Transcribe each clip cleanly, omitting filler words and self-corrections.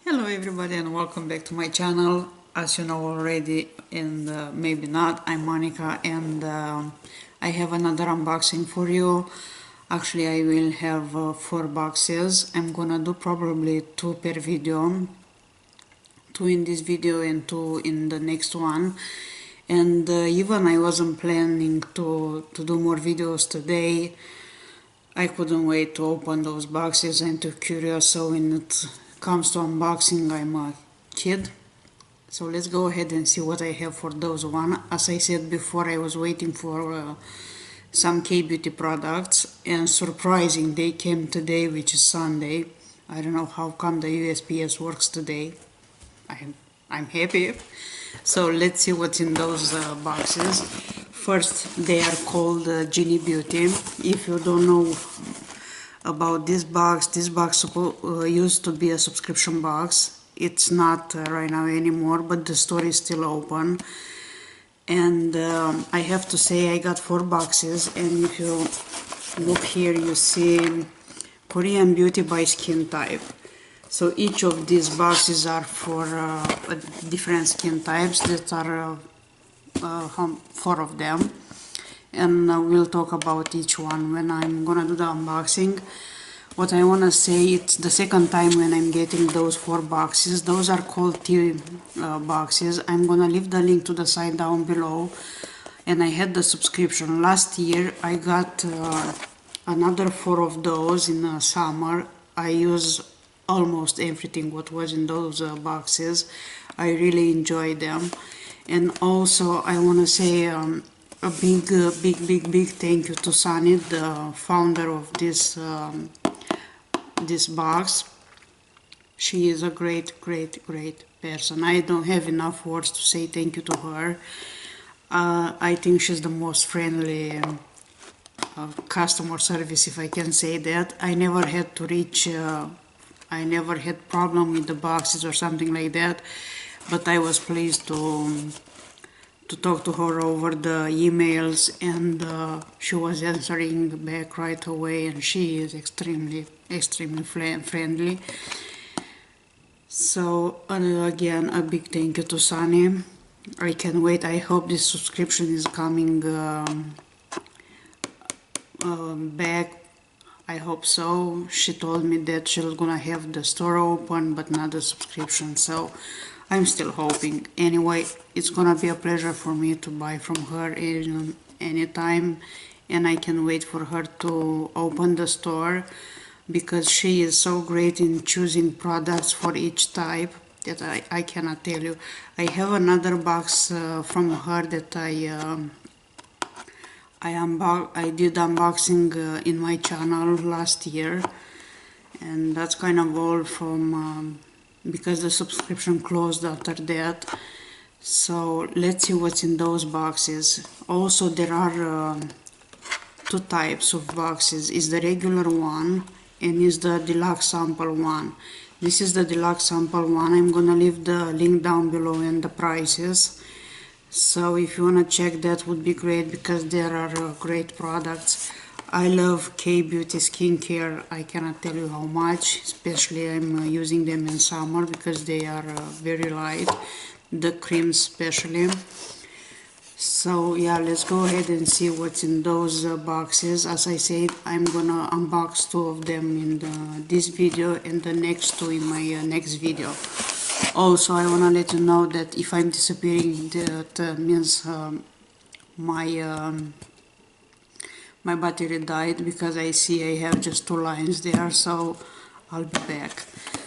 Hello everybody and welcome back to my channel. As you know already and maybe not, I'm Monica and I have another unboxing for you. Actually I will have 4 boxes. I'm gonna do probably 2 per video, 2 in this video and 2 in the next one. And even I wasn't planning to do more videos today. I couldn't wait to open those boxes. I'm too curious, so when it comes to unboxing I'm a kid. So let's go ahead and see what I have for those one. As I said before, I was waiting for some K-beauty products, and surprising, they came today, which is Sunday. I don't know how come the USPS works today. I'm happy. So let's see what's in those boxes. First, they are called Jini Beauty. If you don't know about this box used to be a subscription box. It's not right now anymore, but the store is still open. And I have to say I got 4 boxes, and if you look here you see Korean Beauty by skin type. So each of these boxes are for different skin types. That are 4 of them, and we'll talk about each one when I'm gonna do the unboxing. What I wanna say, it's the second time when I'm getting those 4 boxes. Those are called tea boxes. I'm gonna leave the link to the site down below. And I had the subscription last year. I got another 4 of those in the summer. I use almost everything what was in those boxes. I really enjoy them. And also I want to say a big thank you to Sunny, the founder of this box. She is a great person. I don't have enough words to say thank you to her. I think she's the most friendly customer service, if I can say that. I never had to reach I never had problem with the boxes or something like that, but I was pleased to talk to her over the emails, and she was answering back right away, and she is extremely friendly. So again, a big thank you to Sunny. I can't wait. I hope this subscription is coming back. I hope so. She told me that she's gonna have the store open but not the subscription, so I'm still hoping. Anyway, it's gonna be a pleasure for me to buy from her anytime, and I can wait for her to open the store, because she is so great in choosing products for each type that I cannot tell you. I have another box from her that I did unboxing in my channel last year, and that's kind of all from because the subscription closed after that. So let's see what's in those boxes. Also, there are 2 types of boxes. Is the regular one and is the deluxe sample one. This is the deluxe sample one. I'm gonna leave the link down below and the prices. So if you want to check, that would be great, because there are great products. I love K-beauty skincare. I cannot tell you how much, especially I'm using them in summer because they are very light, the creams especially. So yeah, let's go ahead and see what's in those boxes. As I said, I'm gonna unbox 2 of them in this video and the next 2 in my next video. Also, I want to let you know that if I'm disappearing, that means my battery died, because I see I have just 2 lines there, so I'll be back.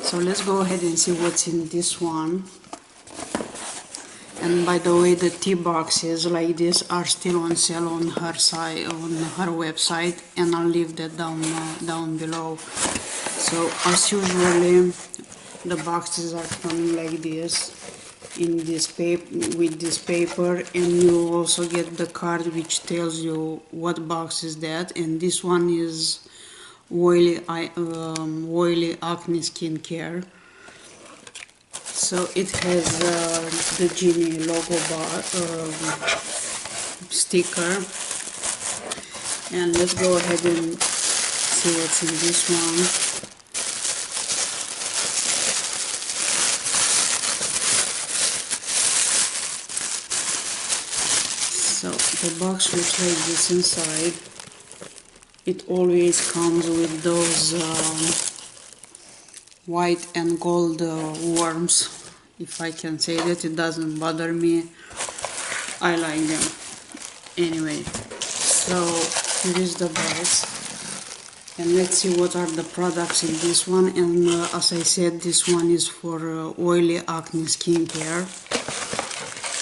So let's go ahead and see what's in this one. And by the way, the tea boxes like this are still on sale on her site, on her website, and I'll leave that down below. So as usually, the boxes are coming like this, in this paper, with this paper, and you also get the card which tells you what box is that. And this one is oily acne skincare. So it has the Jini logo sticker, and let's go ahead and see what's in this one. The box looks like this inside. It always comes with those white and gold worms. If I can say that, it doesn't bother me. I like them. Anyway, so here is the box. And let's see what are the products in this one. And as I said, this one is for oily acne skincare.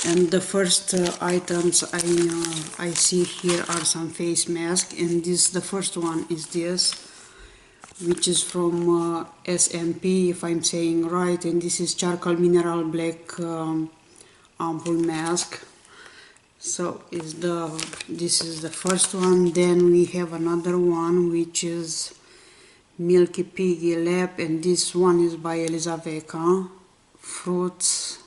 And the first items I see here are some face masks, and the first one is this, which is from SMP, if I'm saying right, and this is charcoal mineral black ampoule mask. So this is the first one. Then we have another one which is Milky Piggy Lab, and this one is by Elizaveta, fruits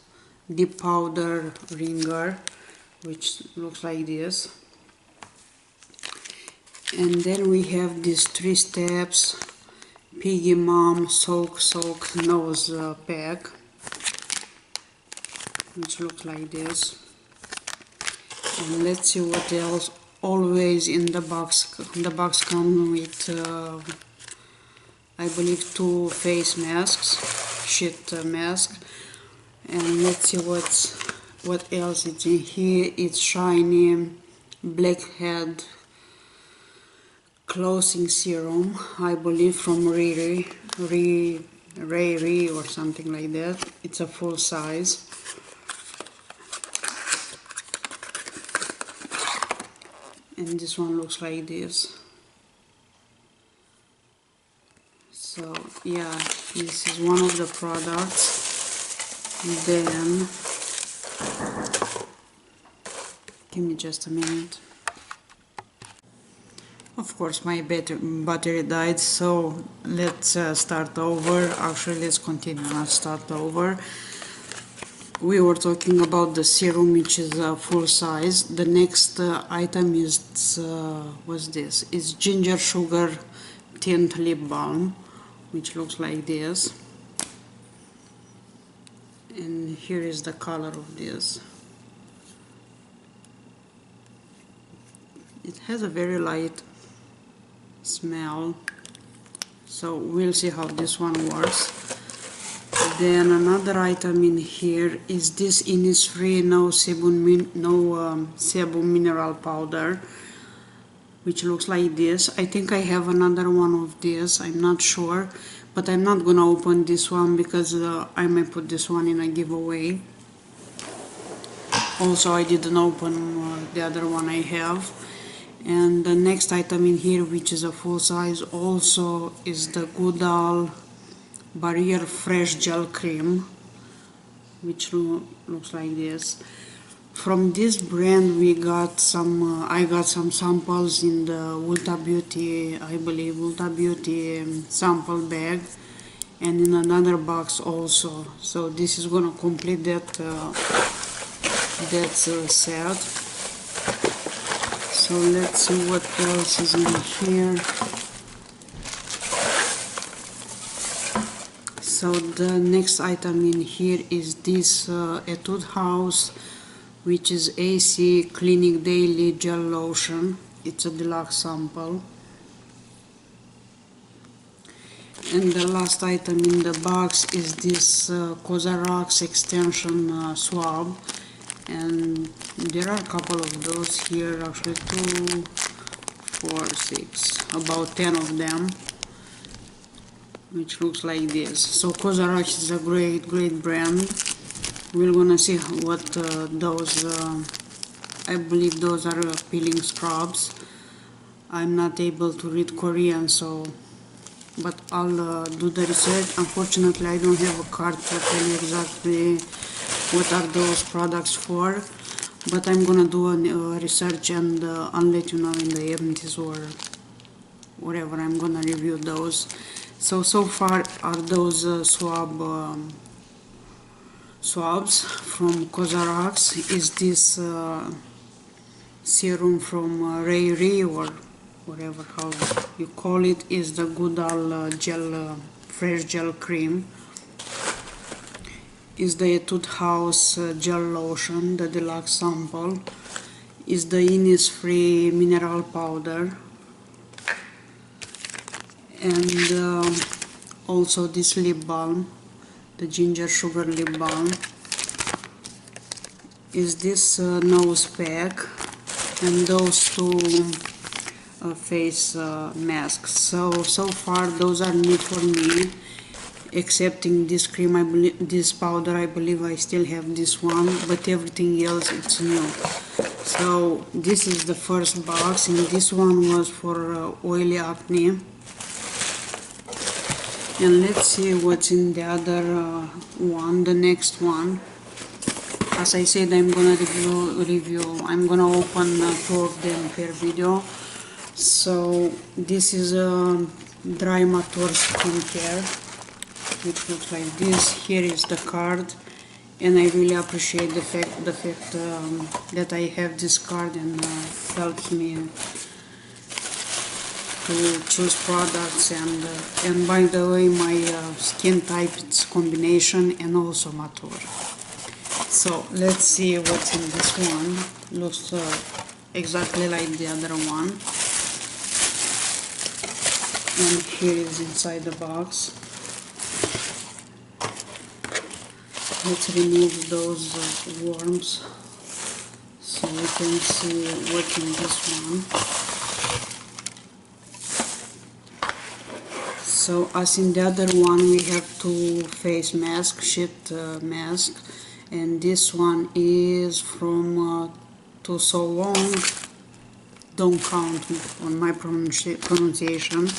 deep powder ringer, which looks like this. And then we have these 3 steps Piggy Mom soak nose pack, which looks like this. And let's see what else. Always in the box comes with I believe 2 face masks, sheet mask. And let's see what else is in here. It's shiny blackhead closing serum, I believe from Riri or something like that. It's a full size. And this one looks like this. So yeah, this is one of the products. Then give me just a minute. Of course my battery died, so let's start over. Actually, let's continue, not start over. We were talking about the serum, which is full size. The next item is what's this? It's ginger sugar tint lip balm, which looks like this. And here is the color of this. It has a very light smell, so we'll see how this one works. Then another item in here is this Innisfree no sebum mineral powder, which looks like this. I think I have another one of this, I'm not sure, but I'm not gonna open this one because I may put this one in a giveaway. Also, I didn't open the other one I have. And the next item in here, which is a full size also, is the Goodall Barrier Fresh Gel Cream, which looks like this. From this brand we got some, I got some samples in the Ulta Beauty, I believe Ulta Beauty sample bag, and in another box also. So this is gonna complete that set. So let's see what else is in here. So the next item in here is this Etude House, which is AC Clinic Daily Gel Lotion. It's a deluxe sample. And the last item in the box is this Cosrx extension swab. And there are a couple of those here, actually 2, 4, 6, about 10 of them, which looks like this. So Cosrx is a great brand. We're gonna see what those, I believe those are peeling scrubs. I'm not able to read Korean, so, but I'll do the research. Unfortunately, I don't have a card to tell you exactly what are those products for, but I'm gonna do a research and I'll let you know in the empties or whatever. I'm gonna review those. So far are those swabs from Cosrx. Is this serum from Riri or whatever how you call it, is the Goodall Fresh Gel Cream. Is the Etude House Gel Lotion, the deluxe sample. is the Innisfree mineral powder, and also this lip balm, the ginger sugar lip balm, is this nose pack, and those two face masks. So far those are new for me, excepting this cream. I believe this powder, I believe I still have this one, but everything else it's new. So this is the first box, and this one was for oily acne. And let's see what's in the other one, the next one. As I said, I'm gonna I'm gonna open two of them per video. So this is a dry mature skincare, which looks like this. Here is the card, and I really appreciate the fact that I have this card, and helps me to choose products. And by the way, my skin type, it's combination and also mature. So let's see what's in this one. Looks exactly like the other one. And here is inside the box. Let's remove those worms so we can see what's in this one. So as in the other one, we have two face masks, sheet mask, and this one is from To So Long, don't count on my pronunciation,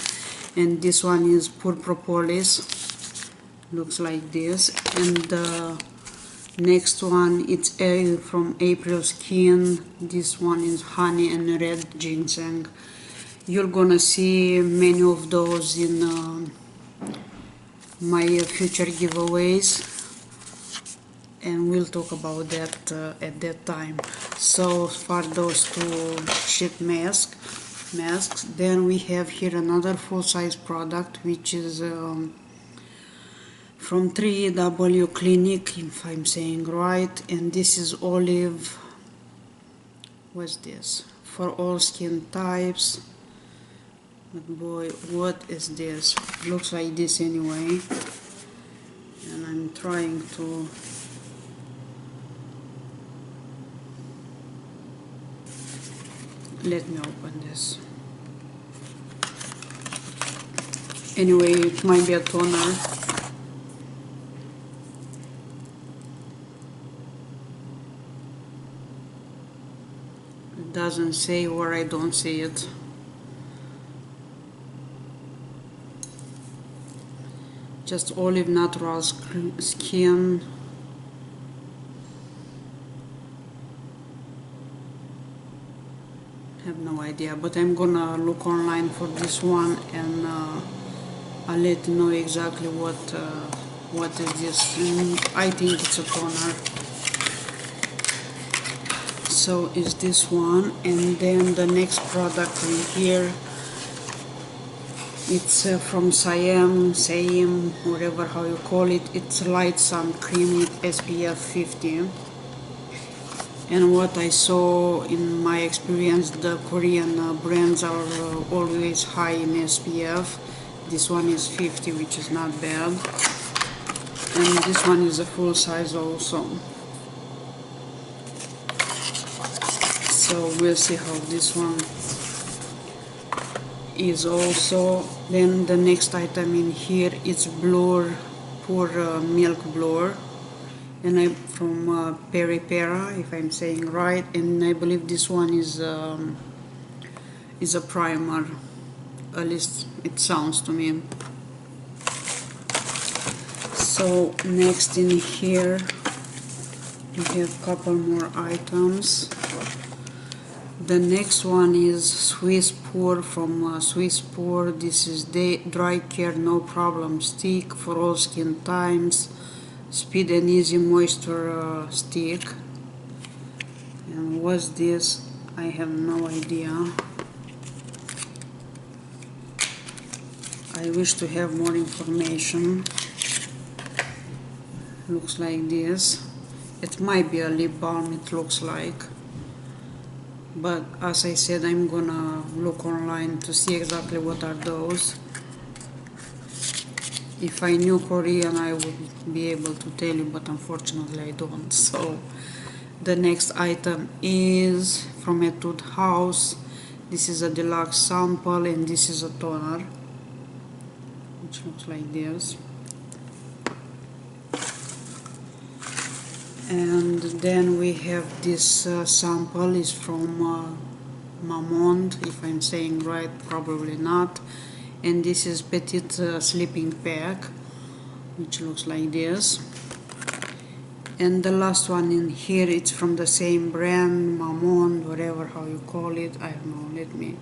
and this one is Pure Propolis, looks like this. And the next one, it's from April Skin. This one is Honey and Red Ginseng. You're gonna see many of those in my future giveaways, and we'll talk about that at that time. So far those two sheet masks. Then we have here another full-size product, which is from 3W Clinic, if I'm saying right, and this is olive, what's this, for all skin types. But boy, what is this? Looks like this anyway, and I'm trying to let me open this. Anyway, it might be a toner. It doesn't say, or I don't see it. Just olive natural skin. Have no idea, but I'm gonna look online for this one, and I'll let you know exactly what is this. I think it's a toner. So is this one, and then the next product in here, it's from Siam, whatever how you call it. It's light sun cream with SPF 50. And what I saw in my experience, the Korean brands are always high in SPF. This one is 50, which is not bad. And this one is a full size also. So we'll see how this one is also. Then the next item in here is Blur, Pure Milk Blur, and I'm from Peri Pera, if I'm saying right, and I believe this one is a primer, at least it sounds to me. So next in here we have a couple more items. The next one is Swiss Pure from Swiss Pure. This is Dry Care No Problem Stick for all skin types. Speed and Easy Moisture Stick. And what's this? I have no idea. I wish to have more information. Looks like this. It might be a lip balm, it looks like. but as I said, I'm gonna look online to see exactly what are those. If I knew Korean, I would be able to tell you, but unfortunately I don't. So the next item is from Etude House. This is a deluxe sample, and this is a toner, which looks like this. And then we have this sample is from Mamond, if I'm saying right, probably not. And this is Petite Sleeping Pack, which looks like this. And the last one in here, it's from the same brand, Mamond, whatever how you call it, I don't know,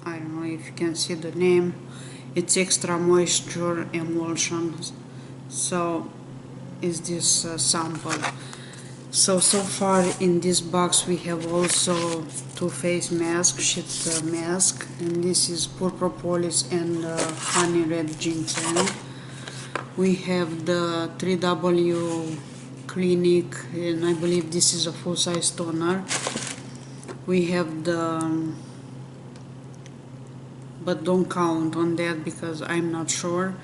I don't know if you can see the name. It's Extra Moisture Emulsions. So is this sample. So far in this box we have also two face mask, sheet mask, and this is Pure Propolis and Honey Red Ginseng. We have the 3W Clinic, and I believe this is a full-size toner. We have the, but don't count on that because I'm not sure.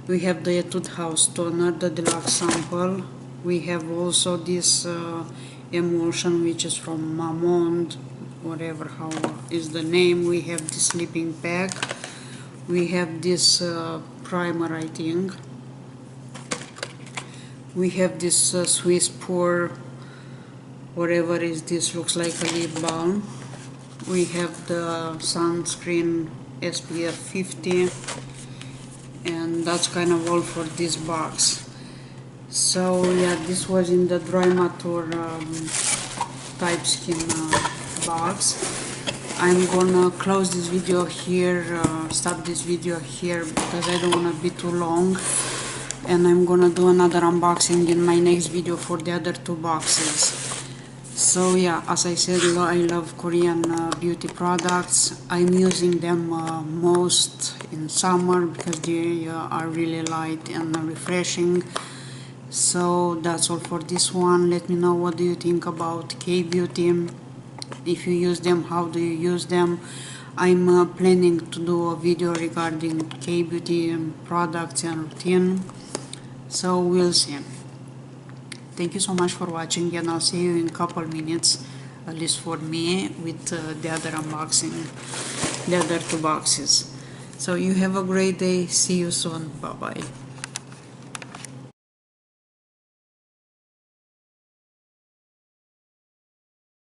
We have the Etude House toner, the deluxe sample. We have also this emulsion, which is from Mamond, whatever how is the name. We have this sleeping pack. We have this primer, I think. We have this Swiss Pour, whatever is this, looks like a lip balm. We have the sunscreen SPF 50. And that's kind of all for this box. So yeah, this was in the Dry Mature type skin box. I'm gonna close this video here, stop this video here because I don't want to be too long, and I'm gonna do another unboxing in my next video for the other two boxes. So yeah, as I said, I love Korean beauty products. I'm using them most in summer because they are really light and refreshing. So that's all for this one. Let me know what do you think about K-Beauty. If you use them, how do you use them? I'm planning to do a video regarding K-Beauty products and routine. So we'll see. Thank you so much for watching, and I'll see you in a couple minutes, at least for me, with the other unboxing, the other two boxes. So you have a great day. See you soon. Bye bye.